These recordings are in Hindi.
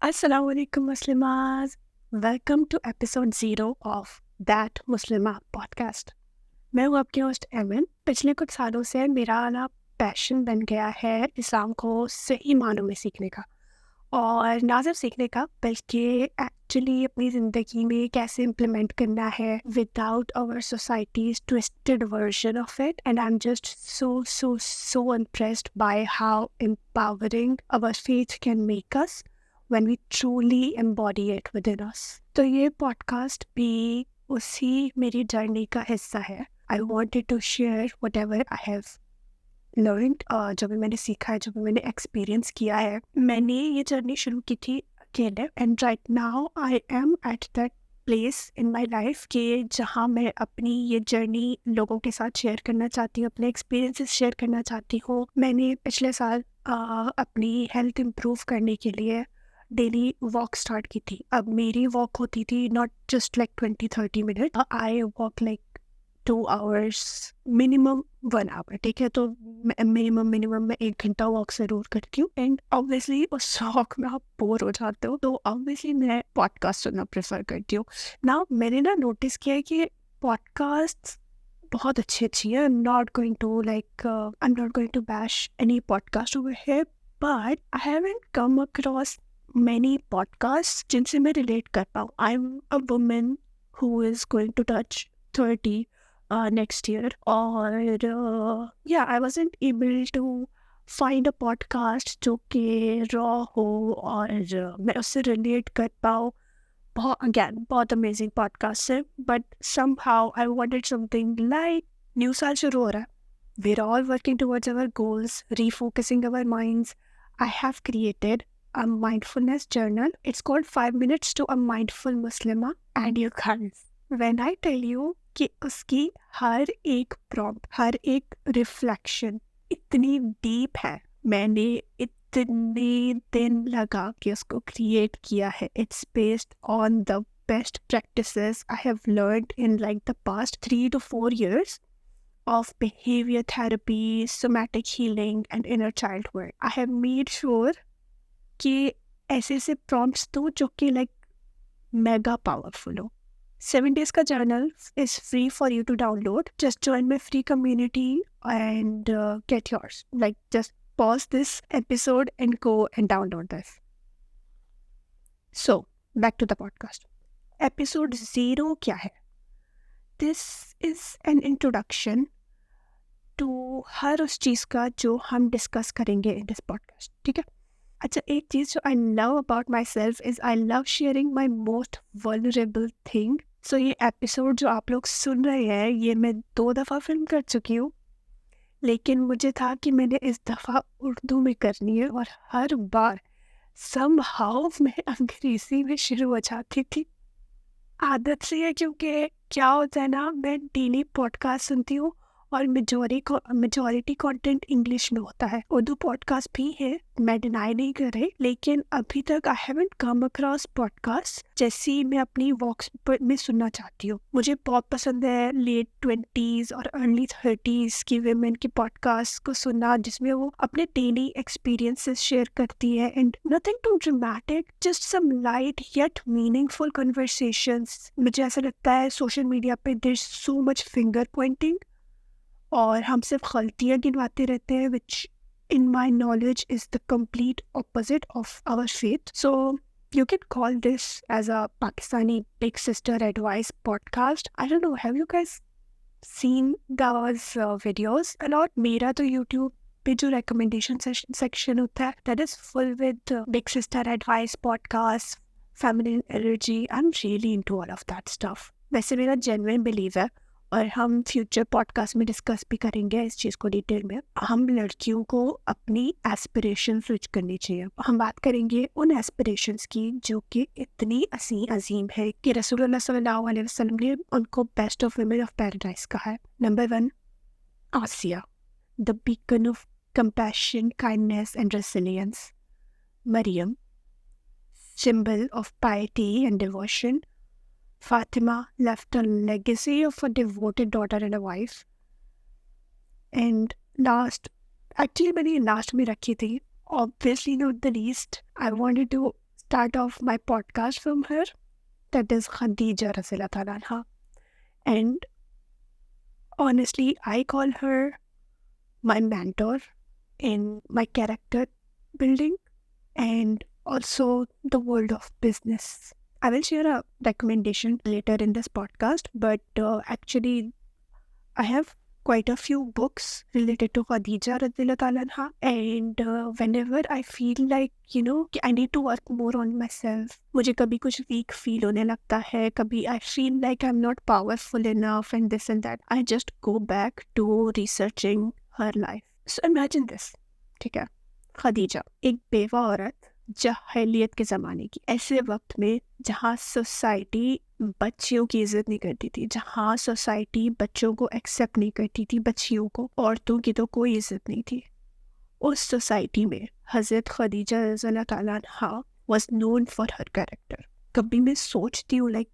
Assalamu alaikum Muslimas. Welcome to episode 0 of that Muslimah Podcast. मैं हूँ आपकी होस्ट एमन। पिछले कुछ सालों से मेरा ना पैशन बन गया है इस्लाम को सही मानों में सीखने का, और ना सिर्फ सीखने का बल्कि एक्चुअली अपनी ज़िंदगी में कैसे इम्प्लीमेंट करना है without our societies twisted version of it. And I am just so impressed by how empowering our faith can make us when we truly embody it within us. तो ये पॉडकास्ट भी उसी मेरी जर्नी का हिस्सा है। I wanted to share whatever I have learned, जो भी मैंने सीखा है, जो भी मैंने एक्सपीरियंस किया है। मैंने ये जर्नी शुरू की थी अकेले, and right now I am at that place in my life के जहाँ मैं अपनी ये जर्नी लोगों के साथ शेयर करना चाहती हूँ, अपने एक्सपीरियंसेस शेयर करना चाहती हूँ। मैंने पिछले साल अपनी हेल्थ इम्प्रूव करने के लिए डेली वॉक स्टार्ट की थी। अब मेरी वॉक होती थी not just like 20-30 minute, I walk like 2 hours, minimum 1 hour। ठीक है, तो मिनिमम मैं 1 घंटा वॉक जरूर करती हूँ। एंड ऑब्वियसली उस वॉक में आप बोर हो जाते हो, तो ऑब्वियसली मैं पॉडकास्ट सुनना प्रेफर करती हूँ। ना मैंने ना नोटिस किया है कि पॉडकास्ट बहुत अच्छी है। I am not going to bash any podcast over here, but I haven't come across many podcasts जिनसे मैं रिलेट कर पाऊँ। I'm a woman who is going to touch 30 next year, और I wasn't able to find a podcast जो कि raw हो और मैं उससे रिलेट कर पाऊँ। बहुत अमेजिंग पॉडकास्ट है, but somehow I wanted something like, new साल शुरू हो रहा है, we're all working towards our goals, refocusing our minds. I have created a mindfulness journal. It's called 5 minutes to a mindful Muslimah. And you guys, when I tell you कि उसकी हर एक prompt, हर एक reflection इतनी deep है, मैंने इतने दिन लगा कि उसको create किया है। It's based on the best practices I have learned in like the past 3 to 4 years of behavior therapy, somatic healing and inner child work. I have made sure कि ऐसे प्रॉम्प्ट्स दो जो कि लाइक मेगा पावरफुल हो। 7 days का journal is free for you to download. Just join my free community and get yours. Like just pause this episode and go and download this. So back to the podcast. Episode 0 क्या है? This is an introduction to हर उस चीज़ का जो हम डिस्कस करेंगे इन दिस पॉडकास्ट। ठीक है, अच्छा, एक चीज़ जो I love about my self is I love sharing my most vulnerable thing. So ये एपिसोड जो आप लोग सुन रहे हैं, ये मैं 2 दफ़ा फिल्म कर चुकी हूँ, लेकिन मुझे था कि मैंने इस दफ़ा उर्दू में करनी है, और हर बार समहाउ मैं अंग्रेज़ी में शुरू हो जाती थी। आदत से है, क्योंकि क्या होता है ना, मैं डेली पॉडकास्ट सुनती हूँ और मेजॉरिटी कंटेंट इंग्लिश में होता है। उर्दू पॉडकास्ट भी है, मैं डिनाई नहीं कर रही, लेकिन अभी तक आई हैवंट कम अक्रॉस पॉडकास्ट जैसी मैं अपनी वॉक्स में सुनना चाहती हूँ। मुझे बहुत पसंद है लेट 20s और अर्ली 30s की विमेन की पॉडकास्ट को सुनना, जिसमें वो अपने डेली एक्सपीरियंसेस शेयर करती है, and nothing too dramatic, just some light yet meaningful conversations. मुझे ऐसा लगता है सोशल मीडिया पे there is so much finger pointing, और हम सिर्फ गलतियाँ गिनवाते रहते हैं, which in my knowledge is the complete opposite of our faith. So you can call this as a Pakistani big sister advice podcast. I don't know, have you guys seen those videos? A lot. मेरा तो YouTube पे जो recommendation section होता है, that is full with big sister advice podcast, feminine energy. I'm really into all of that stuff. वैसे मेरा genuine belief है, और हम फ्यूचर पॉडकास्ट में डिस्कस भी करेंगे इस चीज़ को डिटेल में। हम लड़कियों को अपनी एस्पिरेशंस रिच करनी चाहिए। हम बात करेंगे उन एस्पिरेशंस की जो कि इतनी अजीम है कि रसूलुल्लाह सल्लल्लाहु अलैहि वसल्लम ने उनको best of women of paradise कहा है। Number 1, Asiya, the beacon of compassion, kindness and resilience. Maryam, symbol of piety and devotion. Fatima left a legacy of a devoted daughter and a wife. And last, actually मैंने last में रखी थी, obviously not the least, I wanted to start off my podcast from her. That is Khadija Razila Talanha. And honestly, I call her my mentor in my character building and also the world of business. I will share a recommendation later in this podcast, but actually, I have quite a few books related to Khadija Radhiyallahu ta'ala anha, and whenever I feel like कि I need to work more on myself, मुझे कभी कुछ weak feel होने लगता है, कभी I feel like I'm not powerful enough and this and that, I just go back to researching her life. So imagine this, ठीक है, खदीजा एक बेवा औरत जahiliयत के ज़माने की, ऐसे वक्त में जहाँ सोसाइटी बच्चियों की इज्जत नहीं करती थी, जहाँ सोसाइटी बच्चों को एक्सेप्ट नहीं करती थी, बच्चियों को, औरतों की तो कोई इज्जत नहीं थी, उस सोसाइटी में हज़रत खदीजा रज़ियल्लाहु ताला अन्हा was known for her character. कभी मैं सोचती हूँ लाइक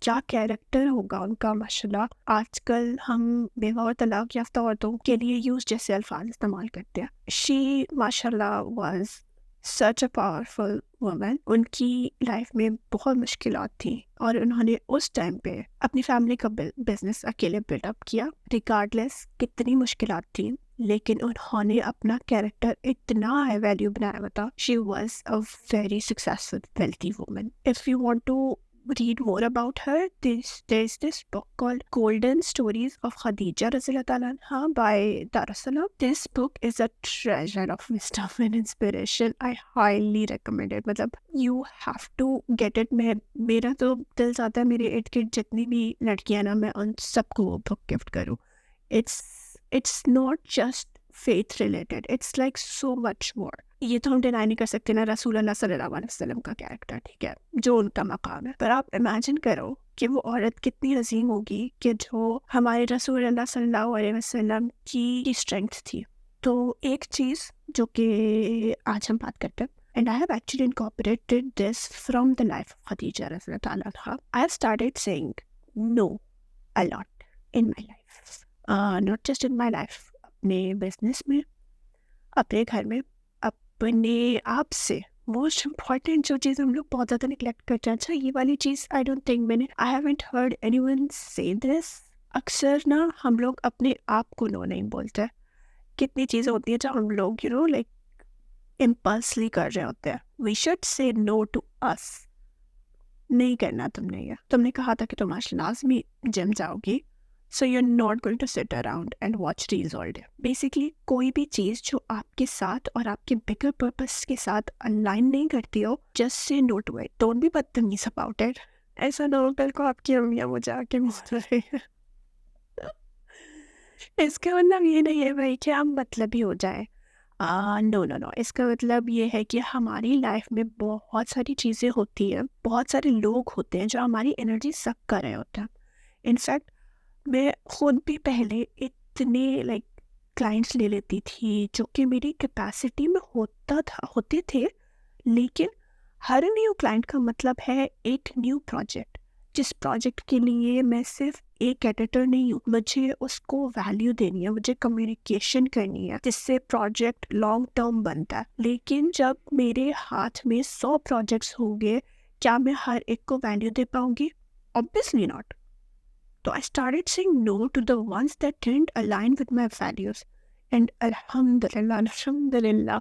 क्या कैरेक्टर होगा उनका. माशाल्लाह आजकल हम बेवा और तलाक याफ्ता औरतों के लिए यूज जैसे अल्फाज इस्तेमाल करते हैं. शी माशाल्लाह was such a powerful woman. उनकी लाइफ में बहुत मुश्किलात थी और उन्होंने उस टाइम पे अपनी फैमिली का बिजनेस अकेले बिल्डअप किया. रिगार्डलेस कितनी मुश्किलात थी, लेकिन उन्होंने अपना कैरेक्टर इतना हाई वैल्यू बनाया हुआ था. She was a very successful wealthy woman. If you want to read more about her, there's this book called Golden Stories of Khadija Razila Talanha by Darussalam. This book is a treasure of wisdom and inspiration. I highly recommend it. मतलब you have to get it. मेरा तो दिल चाहता है मेरे इर्द गिर्द जितनी भी लड़कियां ना, मैं उन सबको वो बुक गिफ्ट करूँ. It's not just faith related. It's like so much more. ये तो हम डिनाई नहीं कर सकते ना रसूल अल्लाह सल्लल्लाहु अलैहि वसल्लम का कैरेक्टर, ठीक है, जो उनका मकाम है. पर आप इमेजिन करो कि वो औरत कितनी अजीम होगी कि जो हमारे रसूल अल्लाह सल्लल्लाहु अलैहि वसल्लम की स्ट्रेंथ थी. तो एक चीज़ जो कि आज हम बात करते हैं, and I have actually incorporated this from the life of Khadija रज़ियल्लाहु ताला अन्हा. I have started saying no a lot in my life. Not just in my life, अपने बिजनेस में, अपने घर में, अपने आप से. मोस्ट इम्पॉर्टेंट जो चीज़ हम लोग बहुत ज़्यादा निगलेक्ट करते हैं, अच्छा ये वाली चीज़ I don't think I haven't heard anyone से दिस. अक्सर ना हम लोग अपने आप को नो नहीं बोलते. कितनी चीज़ें होती हैं जो हम लोग लाइक इम्पल्सली कर रहे होते हैं. We should say no to us. नहीं करना तुमने, ये तुमने कहा था कि तुम आज लाजमी जिम जाओगी, so you're not going to sit around and watch reels all day. Basically कोई भी चीज़ जो आपके साथ और आपके bigger purpose के साथ align नहीं करती हो, just say no to it. Don't be बदतमीज about it. ऐसा ना हो कल को आपकी अम्मियाँ मुझे आके बोल रही है. इसका मतलब ये नहीं है भाई कि हम मतलबी हो जाए. नो. इसका मतलब ये है कि हमारी लाइफ में बहुत सारी चीज़ें होती हैं, बहुत सारे लोग होते हैं जो हमारी एनर्जी सक कर रहे होते हैं. इनफैक्ट मैं खुद भी पहले इतने लाइक क्लाइंट्स ले लेती थी जो कि मेरी कैपेसिटी में होते थे, लेकिन हर न्यू क्लाइंट का मतलब है एक न्यू प्रोजेक्ट. जिस प्रोजेक्ट के लिए मैं सिर्फ एक एडिटर नहीं हूँ, मुझे उसको वैल्यू देनी है, मुझे कम्युनिकेशन करनी है जिससे प्रोजेक्ट लॉन्ग टर्म बनता है. लेकिन जब मेरे हाथ में 100 प्रोजेक्ट्स होंगे, क्या मैं हर एक को वैल्यू दे पाऊँगी? Obviously not. So I started saying no to the ones that didn't align with my values. And alhamdulillah,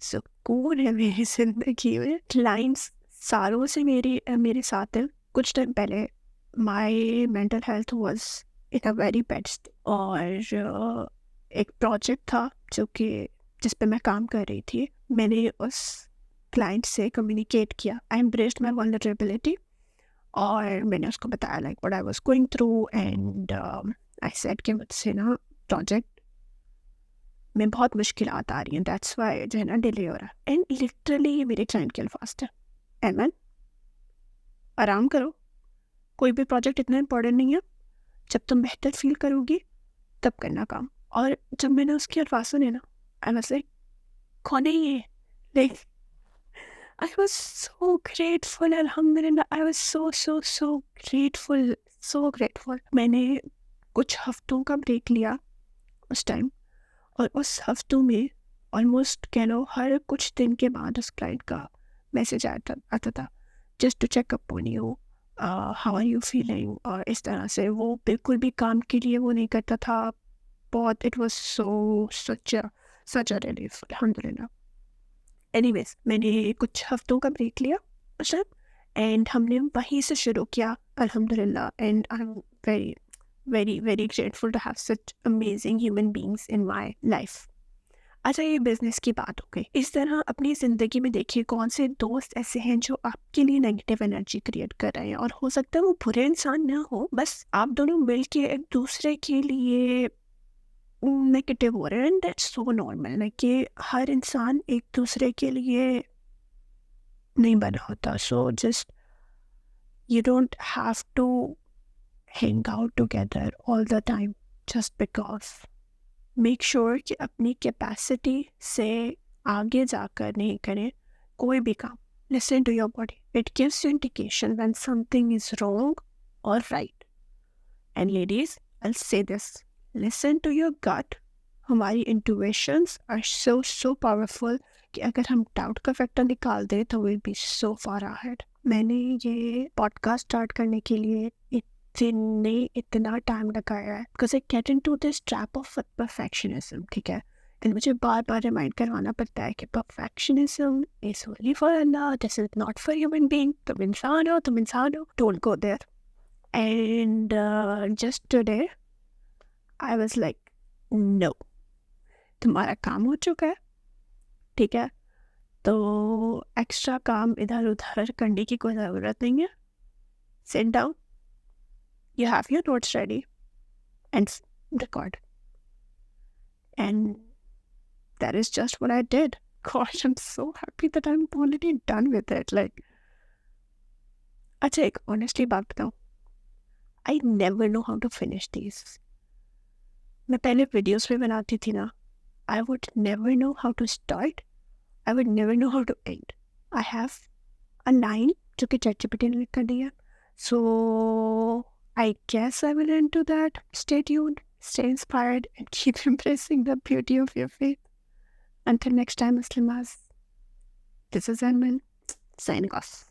सुकून है मेरी ज़िंदगी में. Clients सालों से मेरे साथ हैं. कुछ टाइम पहले my mental health was in a very bad state. और एक प्रोजेक्ट था जिस पे मैं काम कर रही थी. मैंने उस क्लाइंट से कम्युनिकेट किया. I embraced my vulnerability. और मैंने उसको बताया like what I was going through, and I said कि मुझसे ना प्रोजेक्ट में बहुत मुश्किलात आ रही हैं, दैट्स वाई जो है ना डिले हो रहा है. एंड लिटरली ये मेरे क्लाइंट के अल्फाज थे, ऐमन आराम करो, कोई भी प्रोजेक्ट इतना इम्पोर्टेंट नहीं है, जब तुम बेहतर फील करोगी तब करना काम. और जब मैंने उसके अल्फाज सुने ना, आई वाज लाइक कौन है ये, like I was so grateful, alhamdulillah. I was so grateful. मैंने कुछ हफ्तों का ब्रेक लिया उस टाइम, और उस हफ्तों में ऑलमोस्ट कह लो हर कुछ दिन के बाद उस क्लाइंट का मैसेज आता था just to check up on you, how are you feeling, और इस तरह से। वो बिल्कुल भी काम के लिए वो नहीं करता था। बहुत it was such a relief, अल्हम्दुलिल्लाह। एनीवेज, मैंने कुछ हफ्तों का ब्रेक लिया मतलब, एंड हमने वहीं से शुरू किया अल्हम्दुलिल्लाह। And I am very very very grateful to have such amazing human beings in my life. अच्छा, ये बिजनेस की बात हो गई। इस तरह अपनी ज़िंदगी में देखिए कौन से दोस्त ऐसे हैं जो आपके लिए नेगेटिव एनर्जी क्रिएट कर रहे हैं, और हो सकता है वो बुरे इंसान ना हो, बस आप दोनों मिल के एक दूसरे के लिए नेगेटिव हो रहे हैं। And that's so normal, like कि हर इंसान एक दूसरे के लिए नहीं बना होता। So just you don't have to hang out together all the time just because. Make sure कि अपनी कैपेसिटी से आगे जाकर नहीं करें कोई भी काम। Listen to your body. It gives you indication when something is wrong or right. And ladies, I'll say this. Listen to your gut. हमारी intuitions are so powerful कि अगर हम डाउट का फैक्टर निकाल दें तो we'll be so far ahead. मैंने ये पॉडकास्ट स्टार्ट करने के लिए इतना टाइम लगाया है because I get into this trap of perfectionism, ठीक है। एंड मुझे बार बार रिमाइंड करवाना पड़ता है कि perfectionism is only for Allah, this is not for human being. तुम इंसान हो, don't go there. And just today I was like, no, तुम्हारा काम हो चुका है, ठीक है, तो एक्स्ट्रा काम इधर उधर करने की कोई ज़रूरत नहीं है। Sit down, you have your notes ready and record. And that is just what I did. Gosh, I'm so happy that I'm already done with it. Like, अच्छा, एक honestly बात बताऊँ, I never know how to finish these. मैं पहले videos में बनाती थी ना, I would never know how to start. I would never know how to end. I have a line जो कि ChatGPT ने लिख कर दिया. So I guess I will end to that. Stay tuned, stay inspired, and keep embracing the beauty of your faith. Until next time, Muslimas, this is Aiman, signing off.